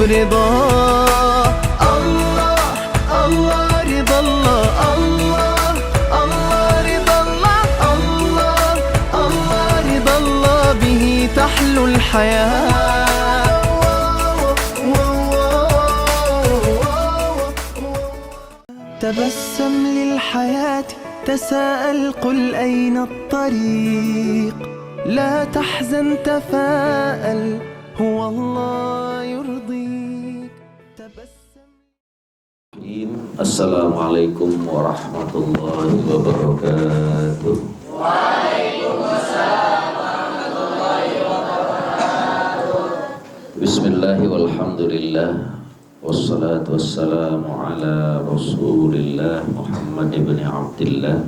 رضاه. الله الله رضا الله، الله الله رضا الله، الله الله رضا الله به تحلو الحياة. تبسم للحياة، تساءل قل أين الطريق، لا تحزن تفاءل هو الله يرضيك. تبسم. Assalamualaikum warahmatullahi wabarakatuh. Waalaikumsalam warahmatullahi wabarakatuh. Bismillahi walhamdulillah, wassalatu wassalamu ala rasulillah Muhammad ibn Abdillah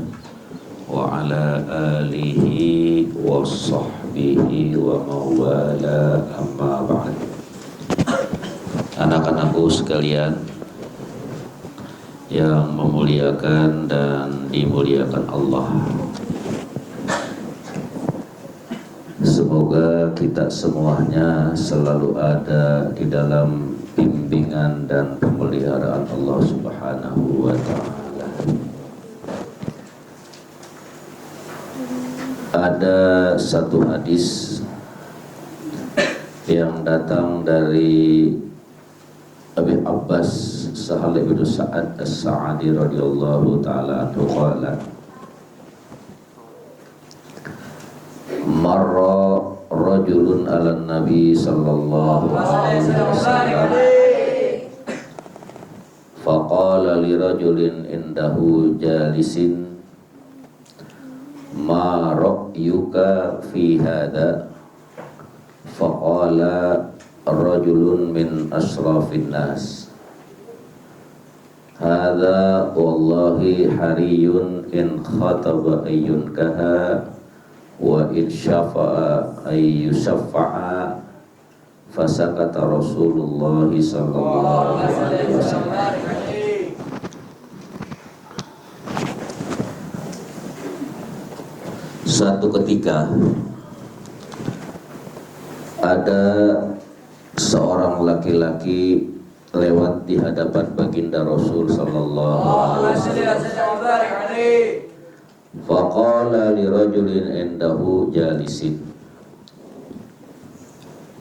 wa ala alihi wa sahbihi wa mawala, amma ba'd. Anak-anakku sekalian yang memuliakan dan dimuliakan Allah, semoga kita semuanya selalu ada di dalam bimbingan dan pemeliharaan Allah Subhanahu wa ta'ala. Ada satu hadis yang datang dari Abi Abbas Sahal bin Sa'ad As-Sa'adi radhiyallahu ta'ala anhu qala marra rajulun ala nabi sallallahu alaihi wasallam faqala li rajulin indahu jalisin ma ra'yuka fi hadha faqala rajulun min asrafin nas hadha wallahi hariyun in khataba ayyunkaha wa in syafa'a ayyusaffa'a. Fasakata Rasulullah sallallahu alaihi wasallam. Suatu ketika ada seorang laki-laki lewat di hadapan baginda Rasul sallallahu alaihi wasallam. Faqala li rajulin indahu jalisin.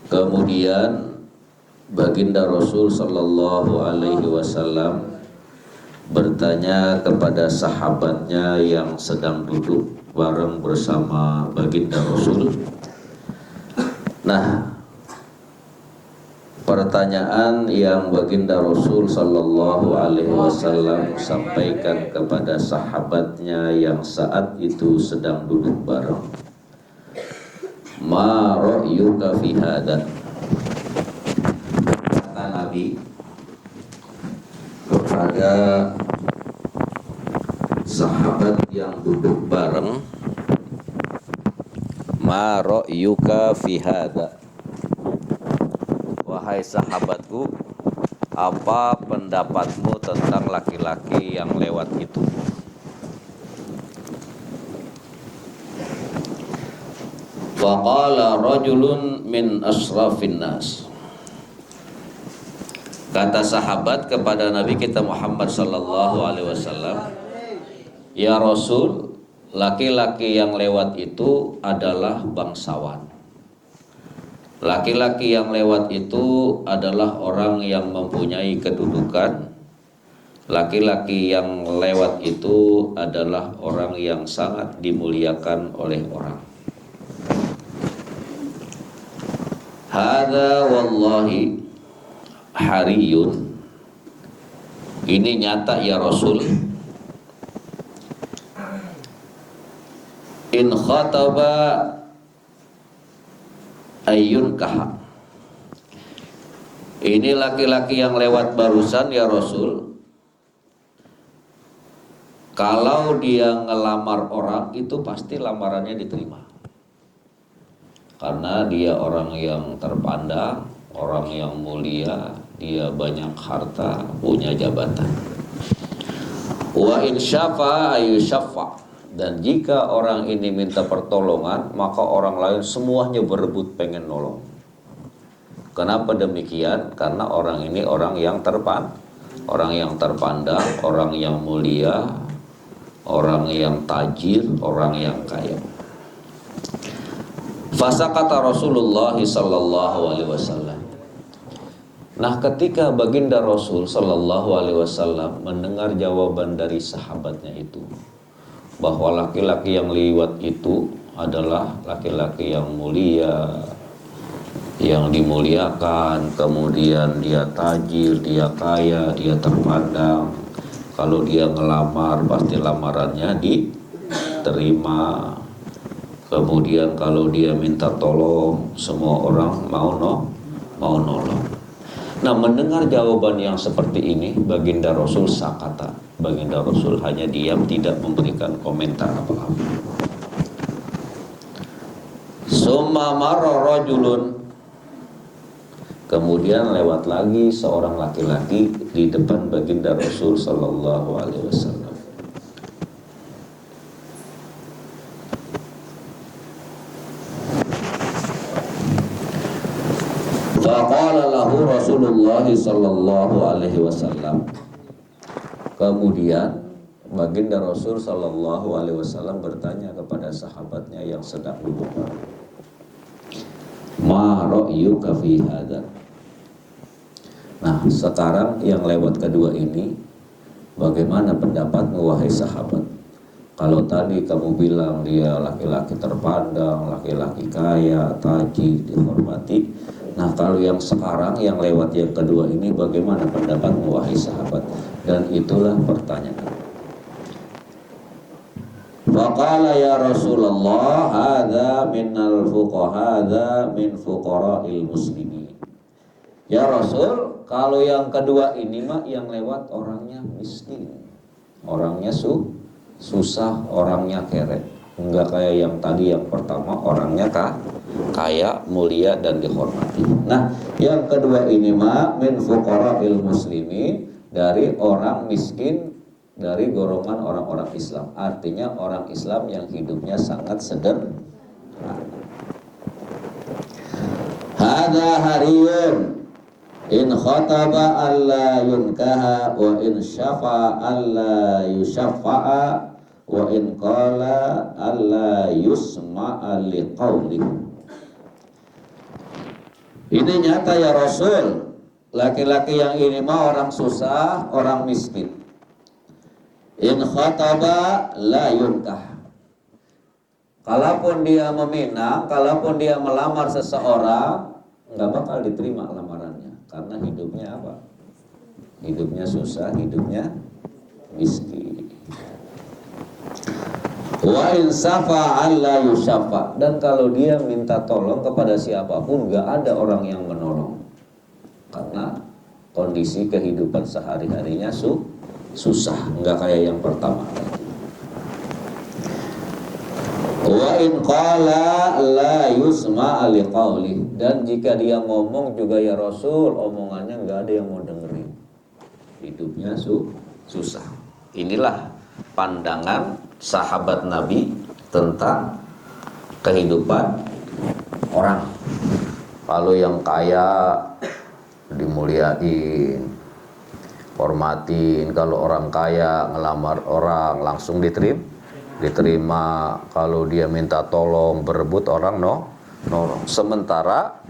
Kemudian baginda Rasul sallallahu alaihi wasallam bertanya kepada sahabatnya yang sedang duduk bareng bersama baginda Rasul. Nah, pertanyaan yang baginda Rasul sallallahu alaihi wasallam sampaikan kepada sahabatnya yang saat itu sedang duduk bareng, ma ra'yuka fi hadha. Kata Nabi kepada sahabat yang duduk bareng, ma ra'yuka fi hadha. Wahai sahabatku, apa pendapatmu tentang laki-laki yang lewat itu? Faqala rajulun min asrafin nas. Kata sahabat kepada Nabi kita Muhammad sallallahu alaihi wasallam, ya Rasul, laki-laki yang lewat itu adalah bangsawan. Laki-laki yang lewat itu adalah orang yang mempunyai kedudukan. Laki-laki yang lewat itu adalah orang yang sangat dimuliakan oleh orang. Hadza wallahi hariyun. Ini nyata ya Rasul. In khataba ayyunkah. Ini laki-laki yang lewat barusan ya Rasul, kalau dia ngelamar orang itu pasti lamarannya diterima, karena dia orang yang terpandang, orang yang mulia, dia banyak harta, punya jabatan. Wa in syafa ayyusaffa. Dan jika orang ini minta pertolongan, maka orang lain semuanya berebut pengen nolong. Kenapa demikian? Karena orang ini orang yang terpandang, orang yang mulia, orang yang tajir, orang yang kaya. Fasakata Rasulullah sallallahu alaihi wasallam. Nah, ketika baginda Rasul sallallahu alaihi wasallam mendengar jawaban dari sahabatnya itu, bahwa laki-laki yang liwat itu adalah laki-laki yang mulia, yang dimuliakan, kemudian dia tajir, dia kaya, dia terpandang. Kalau dia ngelamar pasti lamarannya diterima. Kemudian kalau dia minta tolong, semua orang mau nolong. Nah, mendengar jawaban yang seperti ini, baginda Rasul sakata. Baginda Rasul hanya diam, tidak memberikan komentar apa-apa. Summa marra rajulun. Kemudian lewat lagi seorang laki-laki di depan baginda Rasul sallallahu alaihi wasallam. Faqala lahu Rasulullah sallallahu alaihi wasallam. Kemudian baginda Rasul sallallahu alaihi wasallam bertanya kepada sahabatnya yang sedang duduk. Ma ra'yuka fi hadza? Nah, sekarang yang lewat kedua ini, bagaimana pendapatmu wahai sahabat? Kalau tadi kamu bilang dia laki-laki terpandang, laki-laki kaya, tajir, dihormati. Nah, kalau yang sekarang yang lewat yang kedua ini, bagaimana pendapatmu wahai sahabat? Dan itulah pertanyaan. Faqala ya Rasulullah, hadza minal fuqaha, hadza min fuqara'il muslimin. Ya Rasul, kalau yang kedua ini mah yang lewat orangnya miskin, orangnya susah, orangnya kere. Enggak kayak yang tadi yang pertama, orangnya kaya, mulia dan dihormati. Nah, yang kedua ini mah min fuqara'il muslimin, dari orang miskin, dari golongan orang-orang Islam. Artinya orang Islam yang hidupnya sangat sederhana. Hadza hariyun in khataba alla yunkaha wa in syafa'a alla yusyaffa'a wa in qala alla yusma'a liqaulihi. Ini nyata ya Rasul, laki-laki yang ini mah orang susah, orang miskin. In khataba la yunkah. Kalaupun dia meminang, kalaupun dia melamar seseorang, nggak bakal diterima lamarannya, karena hidupnya apa? Hidupnya susah, hidupnya miskin. Wa in safa'an la yusaffa. Dan kalau dia minta tolong kepada siapapun, nggak ada orang yang menolong, karena kondisi kehidupan sehari-harinya susah, enggak kayak yang pertama. Wa in qala la yusma'a liqauli. Dan jika dia ngomong juga ya Rasul, omongannya enggak ada yang mau dengerin. Hidupnya susah. Inilah pandangan sahabat Nabi tentang kehidupan orang. Kalau yang kaya dimuliain, hormatin. Kalau orang kaya ngelamar orang langsung diterima. Kalau dia minta tolong, berebut orang nolong. Sementara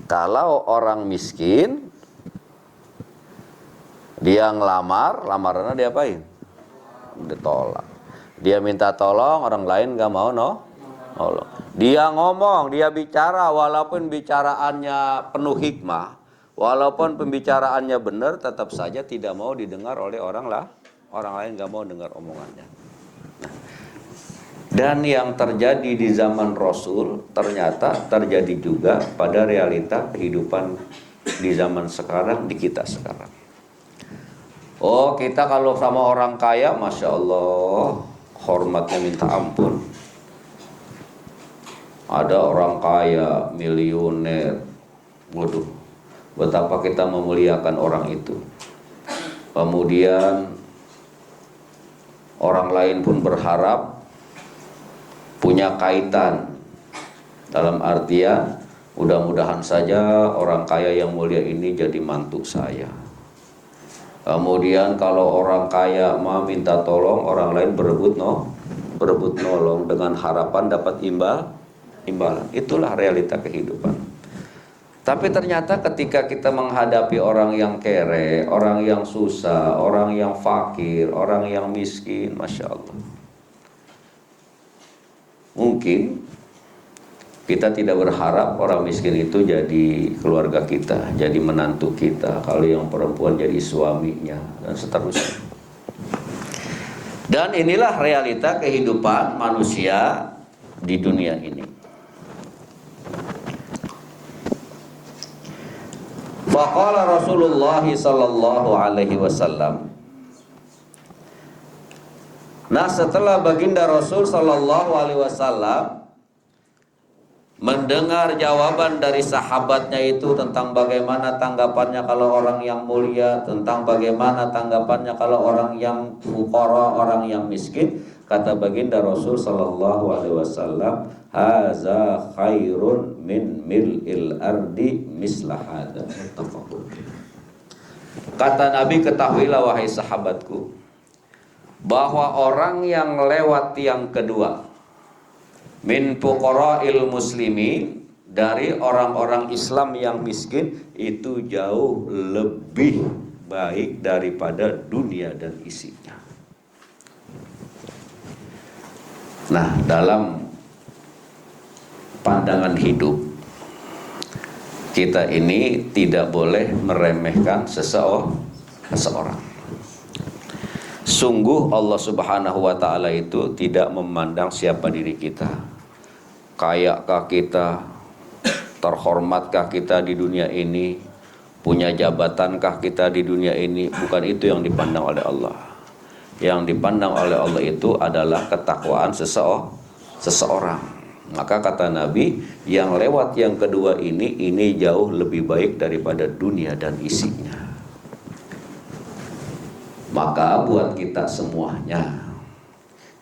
kalau orang miskin, dia ngelamar, lamarannya diapain? Ditolak. Dia minta tolong, orang lain gak mau nolong. Dia ngomong, dia bicara, walaupun bicaraannya penuh hikmah, walaupun pembicaraannya benar, tetap saja tidak mau didengar oleh orang lain gak mau dengar omongannya. Dan yang terjadi di zaman Rasul ternyata terjadi juga pada realita kehidupan di zaman sekarang, di kita sekarang. Oh, kita kalau sama orang kaya, Masya Allah, hormatnya minta ampun. Ada orang kaya, miliuner, waduh, betapa kita memuliakan orang itu. Kemudian orang lain pun berharap punya kaitan, dalam artian Mudah-mudahan saja orang kaya yang mulia ini jadi mantu saya. Kemudian kalau orang kaya mau minta tolong, orang lain berebut nolong dengan harapan dapat imbalan. Itulah realita kehidupan. Tapi ternyata ketika kita menghadapi orang yang kere, orang yang susah, orang yang fakir, orang yang miskin, Masya Allah, mungkin kita tidak berharap orang miskin itu jadi keluarga kita, jadi menantu kita. Kalau yang perempuan jadi suaminya, dan seterusnya. Dan inilah realita kehidupan manusia di dunia ini. Faqala Rasulullah sallallahu alaihi wasallam. Nah, setelah baginda Rasul sallallahu alaihi wasallam mendengar jawaban dari sahabatnya itu tentang bagaimana tanggapannya kalau orang yang mulia, tentang bagaimana tanggapannya kalau orang yang fuqara, orang yang miskin, kata baginda Rasul sallallahu alaihi wasallam, haza khairun min mil'il ardi misla hada. Kata Nabi, ketahuilah wahai sahabatku, bahwa orang yang lewat yang kedua min fuqara'il muslimin, dari orang-orang Islam yang miskin, itu jauh lebih baik daripada dunia dan isinya. Nah, dalam pandangan hidup kita ini tidak boleh meremehkan seseorang. Sungguh Allah Subhanahu wa ta'ala itu tidak memandang siapa diri kita. Kayakkah kita, terhormatkah kita di dunia ini, punya jabatankah kita di dunia ini, bukan itu yang dipandang oleh Allah. Yang dipandang oleh Allah itu adalah ketakwaan seseorang. Maka kata Nabi, yang lewat yang kedua ini jauh lebih baik daripada dunia dan isinya. Maka buat kita semuanya,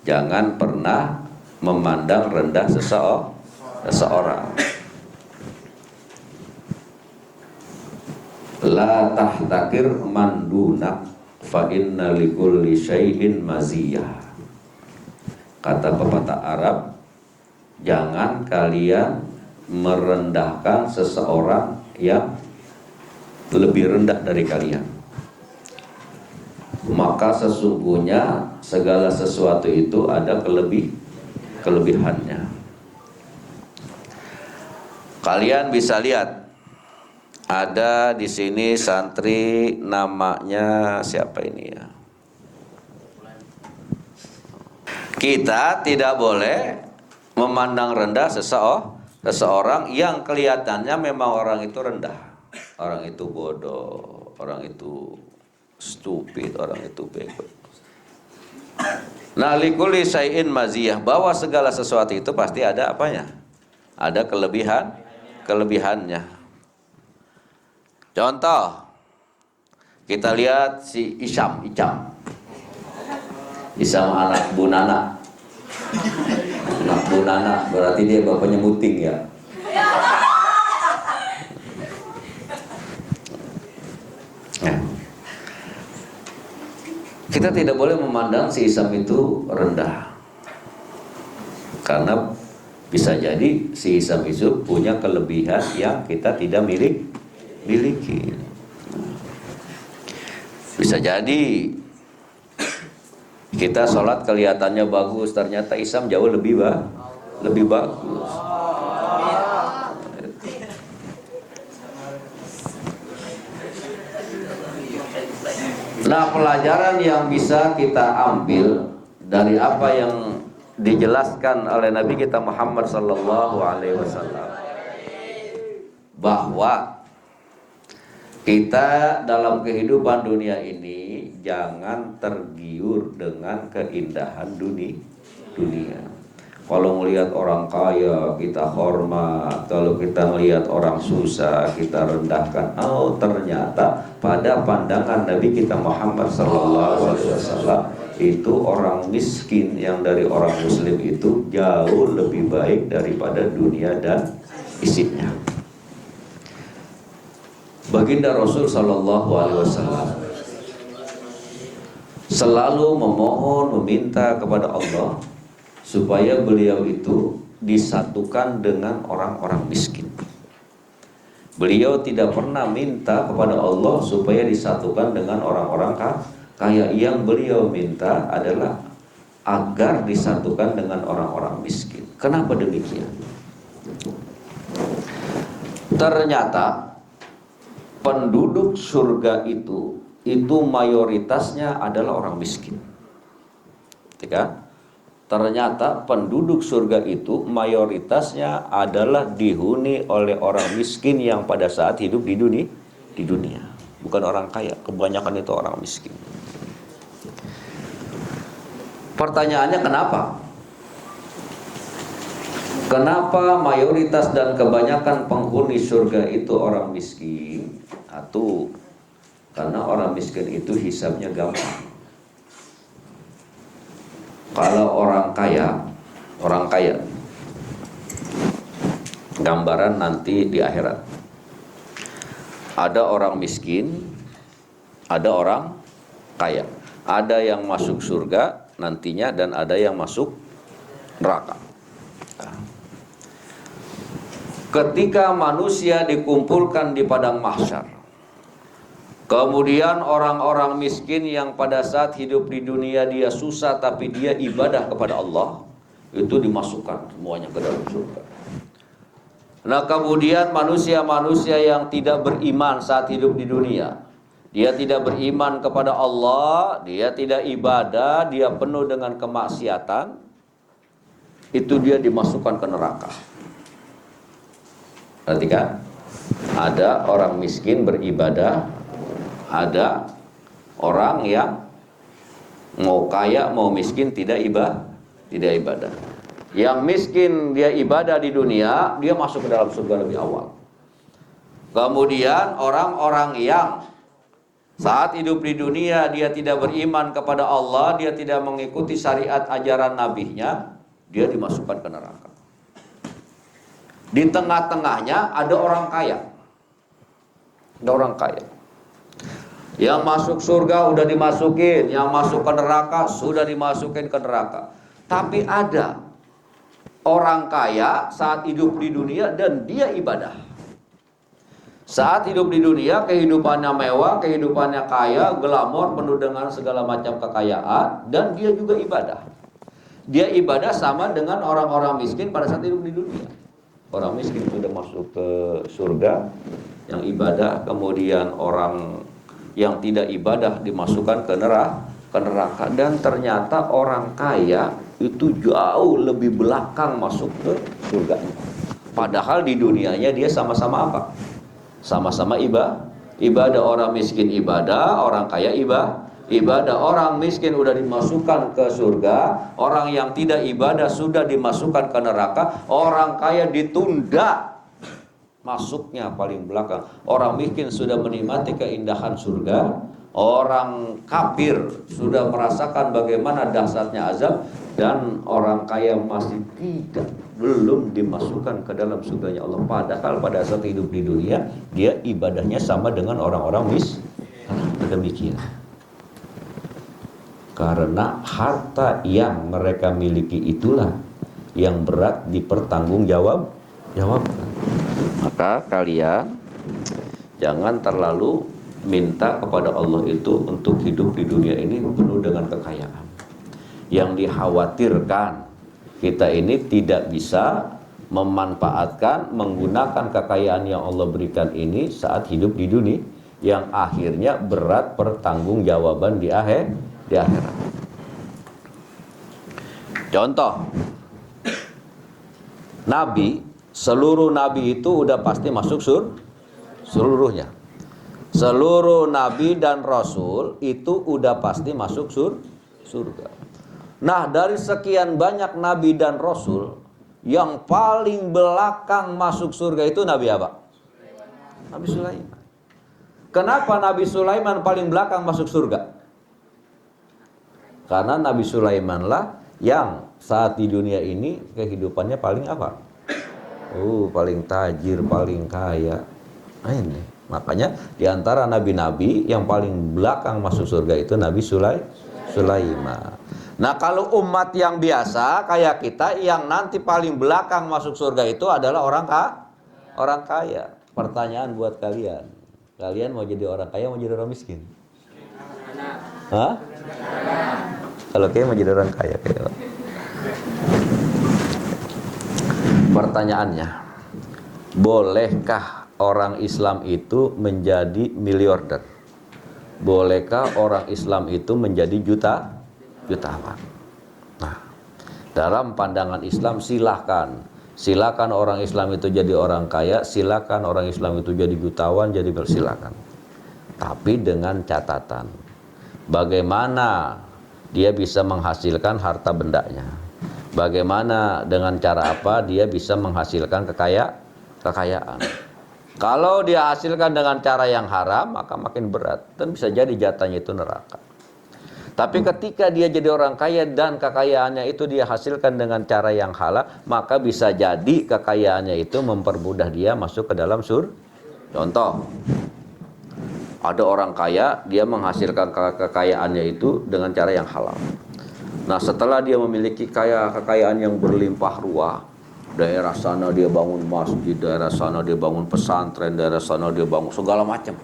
jangan pernah memandang rendah seseorang. La tahtakir man dunak fa inna likulli syai'in maziyah. Kata pepatah Arab, jangan kalian merendahkan seseorang yang lebih rendah dari kalian. Maka sesungguhnya segala sesuatu itu ada kelebihannya. Kalian bisa lihat, ada di sini santri namanya siapa ini ya? Kita tidak boleh memandang rendah seseorang yang kelihatannya memang orang itu rendah, orang itu bodoh, orang itu stupid, orang itu bego. Nah, likulli syai'in maziyah, bahwa segala sesuatu itu pasti ada apanya? Ada kelebihannya. Contoh, kita lihat si Isam anak Bu Nana. Anak Bu Nana, berarti dia bapaknya Muting ya. Kita tidak boleh memandang si Isam itu rendah, karena bisa jadi si Isam itu punya kelebihan yang kita tidak miliki. Bisa jadi kita sholat kelihatannya bagus, ternyata Isam jauh lebih bagus. Nah, pelajaran yang bisa kita ambil dari apa yang dijelaskan oleh Nabi kita Muhammad sallallahu alaihi wasallam, bahwa kita dalam kehidupan dunia ini jangan tergiur dengan keindahan dunia. Kalau melihat orang kaya kita hormat, kalau kita melihat orang susah kita rendahkan. Oh, ternyata pada pandangan Nabi kita Muhammad sallallahu alaihi wasallam itu orang miskin yang dari orang muslim itu jauh lebih baik daripada dunia dan isinya. Baginda Rasul Sallallahu Alaihi Wasallam selalu memohon, meminta kepada Allah supaya beliau itu disatukan dengan orang-orang miskin. Beliau tidak pernah minta kepada Allah supaya disatukan dengan orang-orang kaya. Yang beliau minta adalah agar disatukan dengan orang-orang miskin. Kenapa demikian? Ternyata penduduk surga itu mayoritasnya adalah orang miskin. Ternyata penduduk surga itu mayoritasnya adalah dihuni oleh orang miskin yang pada saat hidup di dunia. Bukan orang kaya, kebanyakan itu orang miskin. Pertanyaannya kenapa? Kenapa mayoritas dan kebanyakan penghuni surga itu orang miskin? Satu, karena orang miskin itu hisabnya gampang. Kalau orang kaya, gambaran nanti di akhirat. Ada orang miskin, ada orang kaya. Ada yang masuk surga nantinya dan ada yang masuk neraka. Ketika manusia dikumpulkan di padang mahsyar, kemudian orang-orang miskin yang pada saat hidup di dunia dia susah tapi dia ibadah kepada Allah, itu dimasukkan semuanya ke dalam surga. Nah kemudian manusia-manusia yang tidak beriman saat hidup di dunia, dia tidak beriman kepada Allah, dia tidak ibadah, dia penuh dengan kemaksiatan, itu dia dimasukkan ke neraka. Perhatikan, ada orang miskin beribadah, ada orang yang mau kaya mau miskin tidak ibadah. Yang miskin dia ibadah di dunia, dia masuk ke dalam surga lebih awal. Kemudian orang-orang yang saat hidup di dunia dia tidak beriman kepada Allah, dia tidak mengikuti syariat ajaran nabinya, dia dimasukkan ke neraka. Di tengah-tengahnya ada orang kaya. Ada orang kaya. Yang masuk surga udah dimasukin, yang masuk ke neraka sudah dimasukin ke neraka. Tapi ada orang kaya saat hidup di dunia dan dia ibadah. Saat hidup di dunia kehidupannya mewah, kehidupannya kaya, glamor, penuh dengan segala macam kekayaan, dan dia juga ibadah. Dia ibadah sama dengan orang-orang miskin pada saat hidup di dunia. Orang miskin sudah masuk ke surga, yang ibadah, kemudian orang yang tidak ibadah dimasukkan ke neraka. Dan ternyata orang kaya itu jauh lebih belakang masuk ke surganya. Padahal di dunianya dia sama-sama apa? Sama-sama ibadah. Orang miskin ibadah, orang kaya ibadah. Orang miskin udah dimasukkan ke surga, orang yang tidak ibadah sudah dimasukkan ke neraka, orang kaya ditunda masuknya paling belakang. Orang miskin sudah menikmati keindahan surga, orang kafir sudah merasakan bagaimana dahsyatnya azab, dan orang kaya masih belum dimasukkan ke dalam surganya Allah. Padahal pada saat hidup di dunia dia ibadahnya sama dengan orang-orang miskin. Demikian. Karena harta yang mereka miliki itulah yang berat dipertanggungjawabkan. Maka kalian jangan terlalu minta kepada Allah itu untuk hidup di dunia ini penuh dengan kekayaan. Yang dikhawatirkan kita ini tidak bisa memanfaatkan, menggunakan kekayaan yang Allah berikan ini saat hidup di dunia, yang akhirnya berat pertanggungjawaban di akhirat. Contoh, Nabi, seluruh Nabi itu udah pasti masuk seluruhnya. Seluruh Nabi dan Rasul itu udah pasti masuk surga. Nah, dari sekian banyak Nabi dan Rasul, yang paling belakang masuk surga itu Nabi apa? Nabi Sulaiman. Kenapa Nabi Sulaiman paling belakang masuk surga? Karena Nabi Sulaiman lah yang saat di dunia ini kehidupannya paling apa? Paling tajir, paling kaya. Nah ini. Makanya di antara nabi-nabi yang paling belakang masuk surga itu Nabi Sulaiman. Nah, kalau umat yang biasa kayak kita, yang nanti paling belakang masuk surga itu adalah orang kaya. Pertanyaan buat kalian. Kalian mau jadi orang kaya, mau jadi orang miskin? Hah? Kalau kayak mau jadi orang kaya kayak. Pertanyaannya, bolehkah orang Islam itu menjadi miliarder? Bolehkah orang Islam itu menjadi jutawan? Nah, dalam pandangan Islam silakan orang Islam itu jadi orang kaya, silakan orang Islam itu jadi jutawan, jadi bersilakan. Tapi dengan catatan, bagaimana dia bisa menghasilkan harta bendanya? Bagaimana dengan cara apa dia bisa menghasilkan kekayaan? Kalau dia hasilkan dengan cara yang haram, maka makin berat dan bisa jadi jatahnya itu neraka. Tapi ketika dia jadi orang kaya dan kekayaannya itu dia hasilkan dengan cara yang halal, maka bisa jadi kekayaannya itu mempermudah dia masuk ke dalam surga. Contoh, ada orang kaya, dia menghasilkan kekayaannya itu dengan cara yang halal. Nah, setelah dia memiliki kekayaan yang berlimpah ruah, daerah sana dia bangun masjid, daerah sana dia bangun pesantren, daerah sana dia bangun segala macam.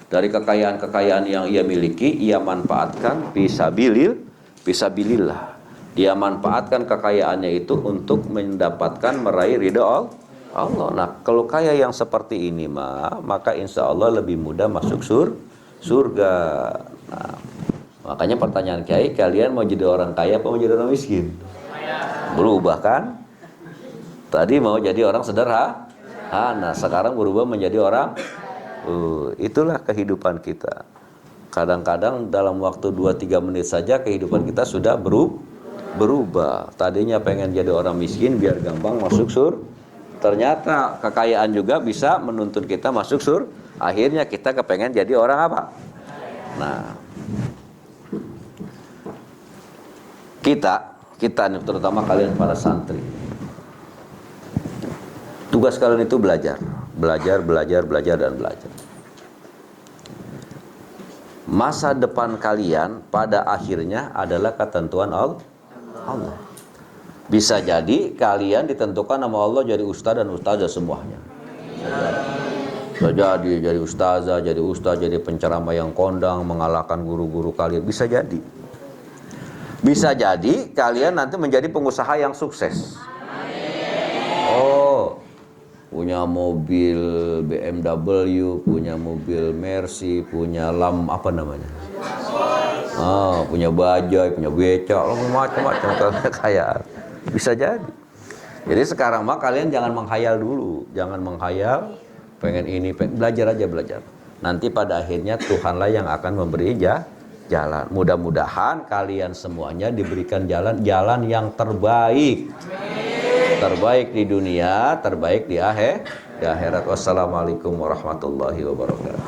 Dari kekayaan yang ia miliki, ia manfaatkan fisabilillah. Dia manfaatkan kekayaannya itu untuk meraih ridha Allah. Nah, kalau kaya yang seperti ini maka insya Allah lebih mudah masuk surga. Nah, makanya pertanyaan Kiai, kalian mau jadi orang kaya apa mau jadi orang miskin? Berubah kan? Tadi mau jadi orang sederhana, sekarang berubah menjadi orang. Itulah kehidupan kita. Kadang-kadang dalam waktu 2-3 menit saja kehidupan kita sudah berubah. Tadinya pengen jadi orang miskin biar gampang masuk surga. Ternyata kekayaan juga bisa menuntun kita masuk surga. Akhirnya kita kepengen jadi orang apa? Nah, kita terutama kalian para santri, tugas kalian itu belajar. Masa depan kalian pada akhirnya adalah ketentuan Allah. Bisa jadi kalian ditentukan sama Allah jadi ustaz dan ustazah semuanya. Bisa jadi ustazah, jadi ustaz, jadi penceramah yang kondang, mengalahkan guru-guru kalian. Bisa jadi. Bisa jadi kalian nanti menjadi pengusaha yang sukses. Punya mobil BMW, punya mobil Mercy, punya punya bajaj, punya becak, macam-macam kekayaan. Bisa jadi. Jadi sekarang kalian jangan menghayal dulu, jangan menghayal pengen ini, belajar. Nanti pada akhirnya Tuhanlah yang akan memberi jalan. Mudah-mudahan kalian semuanya diberikan jalan yang terbaik. Terbaik di dunia, terbaik di akhirat. Wassalamualaikum warahmatullahi wabarakatuh.